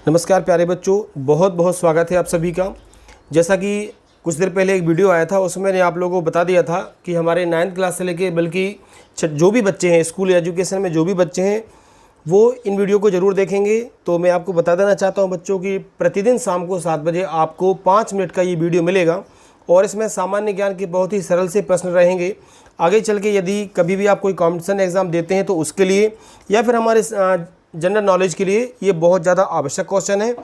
नमस्कार प्यारे बच्चों, बहुत बहुत स्वागत है आप सभी का। जैसा कि कुछ देर पहले एक वीडियो आया था, उसमें मैंने आप लोगों को बता दिया था कि हमारे 9th क्लास से लेके बल्कि जो भी बच्चे हैं स्कूल एजुकेशन में जो भी बच्चे हैं वो इन वीडियो को ज़रूर देखेंगे। तो मैं आपको बता देना चाहता हूँ बच्चों कि प्रतिदिन शाम को 7 बजे आपको 5 मिनट का ये वीडियो मिलेगा और इसमें सामान्य ज्ञान के बहुत ही सरल से प्रश्न रहेंगे। आगे चल के यदि कभी भी आप कोई कॉम्पिटिशन एग्ज़ाम देते हैं तो उसके लिए या फिर हमारे जनरल नॉलेज के लिए ये बहुत ज़्यादा आवश्यक क्वेश्चन है।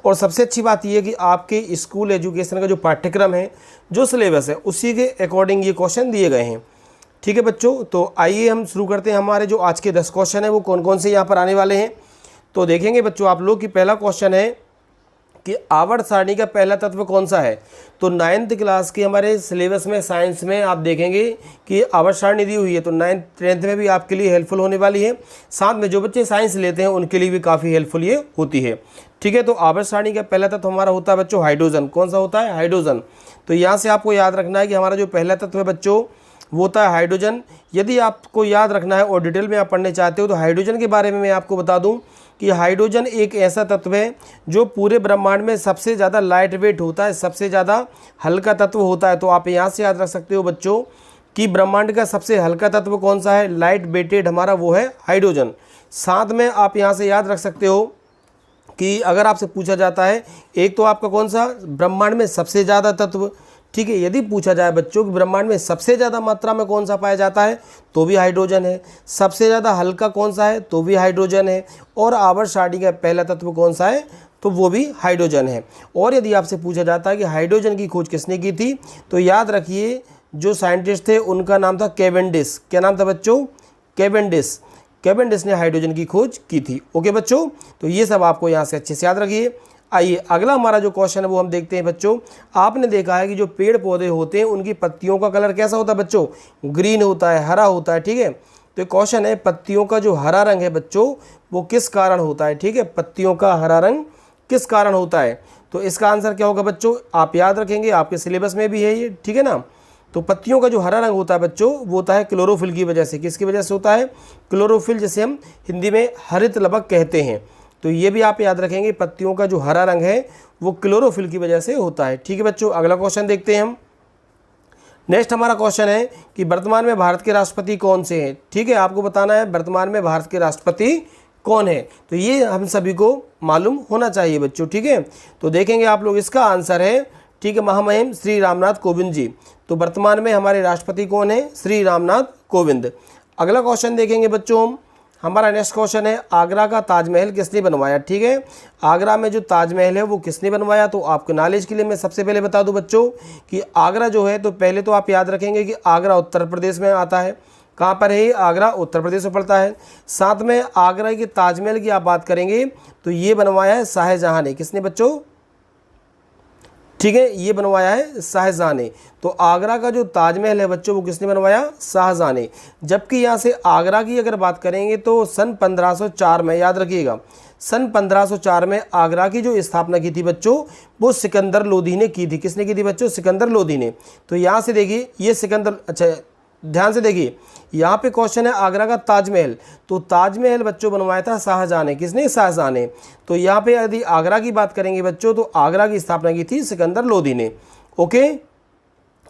और सबसे अच्छी बात यह है कि आपके स्कूल एजुकेशन का जो पाठ्यक्रम है, जो सिलेबस है, उसी के अकॉर्डिंग ये क्वेश्चन दिए गए हैं। ठीक है बच्चों, तो आइए हम शुरू करते हैं। हमारे जो आज के 10 क्वेश्चन हैं वो कौन कौन से यहाँ पर आने वाले हैं तो देखेंगे बच्चों आप लोग कि पहला क्वेश्चन है कि आवर्त सारणी का पहला तत्व कौन सा है। तो 9th क्लास के हमारे सिलेबस में साइंस में आप देखेंगे कि आवर्त सारणी दी हुई है, तो 9th 10th में भी आपके लिए हेल्पफुल होने वाली है। साथ में जो बच्चे साइंस लेते हैं उनके लिए भी काफ़ी हेल्पफुल ये होती है। ठीक है, तो आवर्त सारणी का पहला तत्व हमारा होता है बच्चों हाइड्रोजन। कौन सा होता है? हाइड्रोजन। तो यहाँ से आपको याद रखना है कि हमारा जो पहला तत्व है बच्चों वो होता है हाइड्रोजन। यदि आपको याद रखना है और डिटेल में आप पढ़ने चाहते हो तो हाइड्रोजन के बारे में मैं आपको बता दूं कि हाइड्रोजन एक ऐसा तत्व है जो पूरे ब्रह्मांड में सबसे ज़्यादा लाइट वेट होता है, सबसे ज़्यादा हल्का तत्व होता है। तो आप यहाँ से याद रख सकते हो बच्चों कि ब्रह्मांड का सबसे हल्का तत्व कौन सा है, लाइट वेटेड हमारा, वो है हाइड्रोजन। साथ में आप यहाँ से याद रख सकते हो कि अगर आपसे पूछा जाता है एक तो आपका कौन सा ब्रह्मांड में सबसे ज़्यादा तत्व, ठीक है, यदि पूछा जाए बच्चों कि ब्रह्मांड में सबसे ज़्यादा मात्रा में कौन सा पाया जाता है तो भी हाइड्रोजन है। सबसे ज़्यादा हल्का कौन सा है तो भी हाइड्रोजन है। और आवर्त सारणी का पहला तत्व कौन सा है तो वो भी हाइड्रोजन है। और यदि आपसे पूछा जाता है कि हाइड्रोजन की खोज किसने की थी तो याद रखिए जो साइंटिस्ट थे उनका नाम था कैवेंडिश। क्या नाम था बच्चों? कैवेंडिश। कैवेंडिश ने हाइड्रोजन की खोज की थी। ओके बच्चों, तो ये सब आपको यहाँ से अच्छे से याद रखिए। आइए अगला हमारा जो क्वेश्चन है वो हम देखते हैं बच्चों। आपने देखा है कि जो पेड़ पौधे होते हैं उनकी पत्तियों का कलर कैसा होता है बच्चों? ग्रीन होता है, हरा होता है। ठीक है, तो क्वेश्चन है पत्तियों का जो हरा रंग है बच्चों वो किस कारण होता है? ठीक है, पत्तियों का हरा रंग किस कारण होता है? तो इसका आंसर क्या होगा बच्चों? आप याद रखेंगे, आपके सिलेबस में भी है ये। ठीक है ना, तो पत्तियों का जो हरा रंग होता है बच्चों वो होता है क्लोरोफिल की वजह से। किसकी वजह से होता है? क्लोरोफिल, जिसे हम हिंदी में हरित लवक कहते हैं। तो ये भी आप याद रखेंगे, पत्तियों का जो हरा रंग है वो क्लोरोफिल की वजह से होता है। ठीक है बच्चों, अगला क्वेश्चन देखते हैं हम। नेक्स्ट हमारा क्वेश्चन है कि वर्तमान में भारत के राष्ट्रपति कौन से हैं। ठीक है, आपको बताना है वर्तमान में भारत के राष्ट्रपति कौन है, तो ये हम सभी को मालूम होना चाहिए बच्चों। ठीक है, तो देखेंगे आप लोग, इसका आंसर है, ठीक है, महामहिम श्री रामनाथ कोविंद जी। तो वर्तमान में हमारे राष्ट्रपति कौन है? श्री रामनाथ कोविंद। अगला क्वेश्चन देखेंगे बच्चों हम। हमारा नेक्स्ट क्वेश्चन है आगरा का ताजमहल किसने बनवाया। ठीक है, आगरा में जो ताजमहल है वो किसने बनवाया? तो आपके नॉलेज के लिए मैं सबसे पहले बता दूं बच्चों कि आगरा जो है, तो पहले तो आप याद रखेंगे कि आगरा उत्तर प्रदेश में आता है। कहाँ पर है? आगरा उत्तर प्रदेश में पड़ता है। साथ में आगरा के ताजमहल की आप बात करेंगे तो ये बनवाया है शाहजहां ने। किसने बच्चों? ठीक है, ये बनवाया है शाहजहां ने। तो आगरा का जो ताजमहल है बच्चों वो किसने बनवाया? शाहजहां ने। जबकि यहाँ से आगरा की अगर बात करेंगे तो सन 1504 में, याद रखिएगा, सन 1504 में आगरा की जो स्थापना की थी बच्चों वो सिकंदर लोधी ने की थी। किसने की थी बच्चों? सिकंदर लोधी ने। तो यहाँ से देखिए ये सिकंदर, अच्छा ध्यान से देखिए, यहाँ पे क्वेश्चन है आगरा का ताजमहल, तो ताजमहल बच्चों बनवाया था शाहजहां ने। किसने? शाहजहां ने। तो यहाँ पे यदि आगरा की बात करेंगे बच्चों तो आगरा की स्थापना की थी सिकंदर लोधी ने। ओके,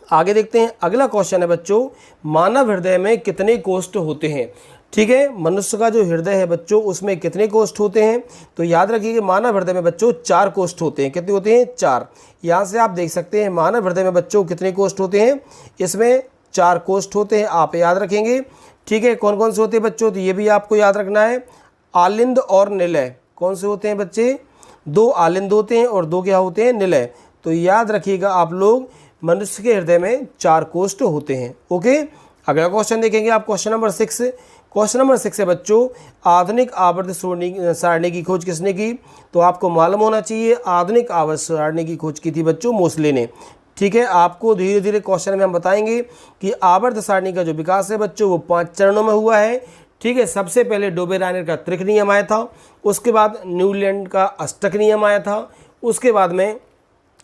आगे देखते हैं। अगला क्वेश्चन है बच्चों, मानव हृदय में कितने कोष्ठ होते हैं। ठीक है, मनुष्य का जो हृदय है बच्चों उसमें कितने कोष्ठ होते हैं? तो याद रखिए मानव हृदय में बच्चों 4 कोष्ठ होते हैं। कितने होते हैं? 4। यहाँ से आप देख सकते हैं मानव हृदय में बच्चों कितने कोष्ठ होते हैं, इसमें 4 कोष्ठ होते हैं, आप याद रखेंगे। ठीक है, कौन कौन से होते हैं बच्चों? तो ये भी आपको याद रखना है, आलिंद और निलय। कौन से होते हैं बच्चे? 2 आलिंद होते हैं और 2 क्या होते हैं? निलय। तो याद रखिएगा आप लोग, मनुष्य के हृदय में 4 कोष्ठ होते हैं। ओके, अगला क्वेश्चन देखेंगे आप, क्वेश्चन नंबर 6। क्वेश्चन नंबर 6 है बच्चों, आधुनिक आवर्त सारणी की खोज किसने की? तो आपको मालूम होना चाहिए आधुनिक आवर्त सारणी की खोज की थी बच्चों मोसले ने। ठीक है, आपको धीरे धीरे क्वेश्चन में हम बताएंगे कि आवर्त सारणी का जो विकास है बच्चों वो 5 चरणों में हुआ है। ठीक है, सबसे पहले डोबेरायनर का त्रिक नियम आया था, उसके बाद न्यूलैंड का अष्टक नियम आया था, उसके बाद में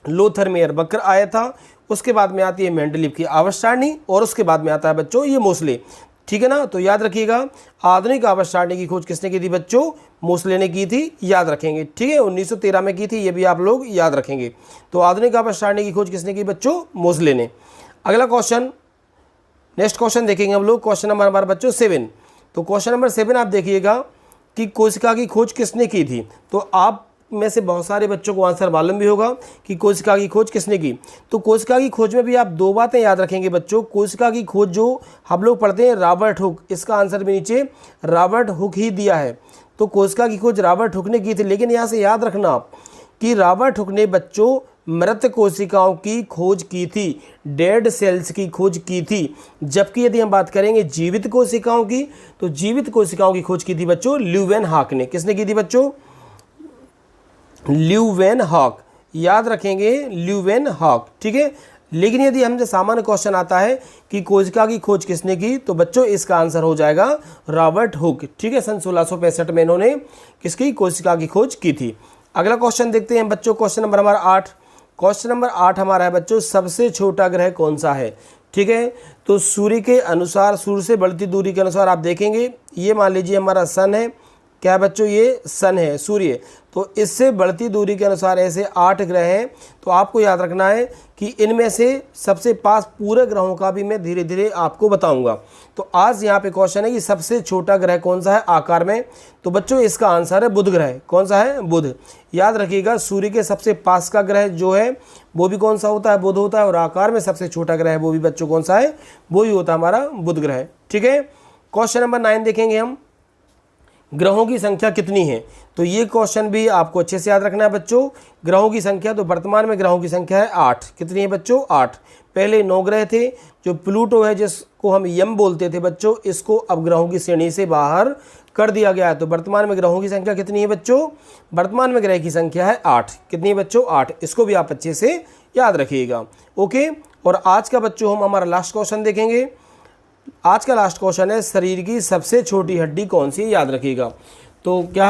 लोथरमेयर वक्र आया था, उसके बाद में आती है मेंडलीव की आवर्त सारणी और उसके बाद में आता है बच्चों ये मोसले। ठीक है ना। तो याद रखिएगा, आधुनिक आवाज सारणी की खोज किसने की थी बच्चों? मोसले ने की थी, याद रखेंगे। ठीक है, 1913 में की थी, ये भी आप लोग याद रखेंगे। तो आधुनिक आवाज सारणी की खोज किसने की बच्चों? मोसले ने। अगला क्वेश्चन, नेक्स्ट क्वेश्चन देखेंगे हम लोग, क्वेश्चन नंबर हमारा बच्चों 7। तो क्वेश्चन नंबर 7 आप देखिएगा कि कोशिका की खोज किसने की थी। तो आप में से बहुत सारे बच्चों को आंसर मालूम भी होगा कि कोशिका की खोज किसने की। तो कोशिका की खोज में भी आप दो बातें याद रखेंगे बच्चों। कोशिका की खोज जो हम लोग पढ़ते हैं रॉबर्ट हुक, इसका आंसर भी नीचे रॉबर्ट हुक ही दिया है। तो कोशिका की खोज रॉबर्ट हुक ने की थी, लेकिन यहाँ से याद रखना आप कि रॉबर्ट हुक ने बच्चों मृत कोशिकाओं की खोज की थी, डेड सेल्स की खोज की थी। जबकि यदि हम बात करेंगे जीवित कोशिकाओं की, तो जीवित कोशिकाओं की खोज की थी बच्चों ल्यूवेनहॉक ने। किसने की थी बच्चों? ल्यूवेनहॉक, याद रखेंगे ल्यूवेनहॉक। ठीक है, लेकिन यदि हमसे सामान्य क्वेश्चन आता है कि कोशिका की खोज किसने की, तो बच्चों इसका आंसर हो जाएगा रॉबर्ट हुक। ठीक है, सन 1665 में इन्होंने किसकी? कोशिका की खोज की थी। अगला क्वेश्चन देखते हैं बच्चों, क्वेश्चन नंबर हमारा 8। क्वेश्चन नंबर 8 हमारा है बच्चों, सबसे छोटा ग्रह कौन सा है? ठीक है, तो सूर्य के अनुसार, सूर्य से बढ़ती दूरी के अनुसार आप देखेंगे, ये मान लीजिए हमारा सन है। क्या बच्चों? ये सन है, सूर्य। तो इससे बढ़ती दूरी के अनुसार ऐसे 8 ग्रह हैं। तो आपको याद रखना है कि इनमें से सबसे पास पूरे ग्रहों का भी मैं धीरे धीरे आपको बताऊंगा। तो आज यहाँ पे क्वेश्चन है कि सबसे छोटा ग्रह कौन सा है आकार में? तो बच्चों इसका आंसर है बुध ग्रह। कौन सा है? बुध। याद रखिएगा, सूर्य के सबसे पास का ग्रह जो है वो भी कौन सा होता है? बुध होता है। और आकार में सबसे छोटा ग्रह है वो भी बच्चों कौन सा है? वो ही होता है हमारा बुध ग्रह। ठीक है, क्वेश्चन नंबर 9 देखेंगे हम, ग्रहों की संख्या कितनी है? तो ये क्वेश्चन भी आपको अच्छे से याद रखना है बच्चों। ग्रहों की संख्या, तो वर्तमान में ग्रहों की संख्या है 8। कितनी है बच्चों? 8। पहले 9 ग्रह थे। जो प्लूटो है, जिसको हम यम बोलते थे बच्चों, इसको अब ग्रहों की श्रेणी से बाहर कर दिया गया है। तो वर्तमान में ग्रहों की संख्या कितनी है बच्चों? वर्तमान में ग्रह की संख्या है 8। कितनी है बच्चों? 8। इसको भी आप अच्छे से याद रखिएगा। ओके, और आज का बच्चों हम हमारा लास्ट क्वेश्चन देखेंगे। आज का लास्ट क्वेश्चन है, शरीर की सबसे छोटी हड्डी कौन सी है? याद रखिएगा। तो क्या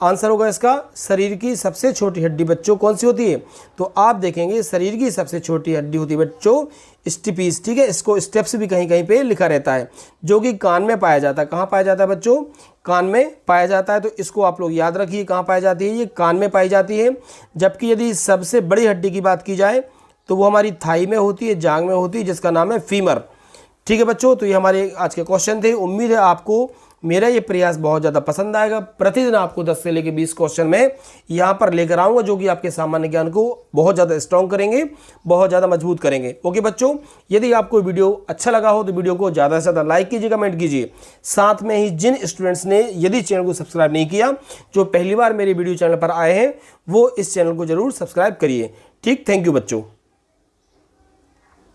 आंसर होगा इसका? शरीर की सबसे छोटी हड्डी बच्चों कौन सी होती है? तो आप देखेंगे शरीर की सबसे छोटी हड्डी होती है बच्चों स्टिपीज। ठीक है, इसको स्टेप्स भी कहीं कहीं पे लिखा रहता है, जो कि कान में पाया जाता है। कहाँ पाया जाता है बच्चों? कान में पाया जाता है। तो इसको आप लोग याद रखिए, कहाँ पाई जाती है? ये कान में पाई जाती है। जबकि यदि सबसे बड़ी हड्डी की बात की जाए तो वो हमारी थाई में होती है, जांग में होती है, जिसका नाम है फीमर। ठीक है बच्चों, तो ये हमारे आज के क्वेश्चन थे। उम्मीद है आपको मेरा ये प्रयास बहुत ज़्यादा पसंद आएगा। प्रतिदिन आपको 10 से लेकर 20 क्वेश्चन में यहाँ पर लेकर आऊँगा, जो कि आपके सामान्य ज्ञान को बहुत ज़्यादा स्ट्रॉन्ग करेंगे, बहुत ज़्यादा मजबूत करेंगे। ओके बच्चों, यदि आपको वीडियो अच्छा लगा हो तो वीडियो को ज़्यादा से ज़्यादा लाइक कीजिए, कमेंट कीजिए। साथ में ही जिन स्टूडेंट्स ने यदि चैनल को सब्सक्राइब नहीं किया, जो पहली बार मेरे वीडियो चैनल पर आए हैं, वो इस चैनल को जरूर सब्सक्राइब करिए। ठीक, थैंक यू बच्चों।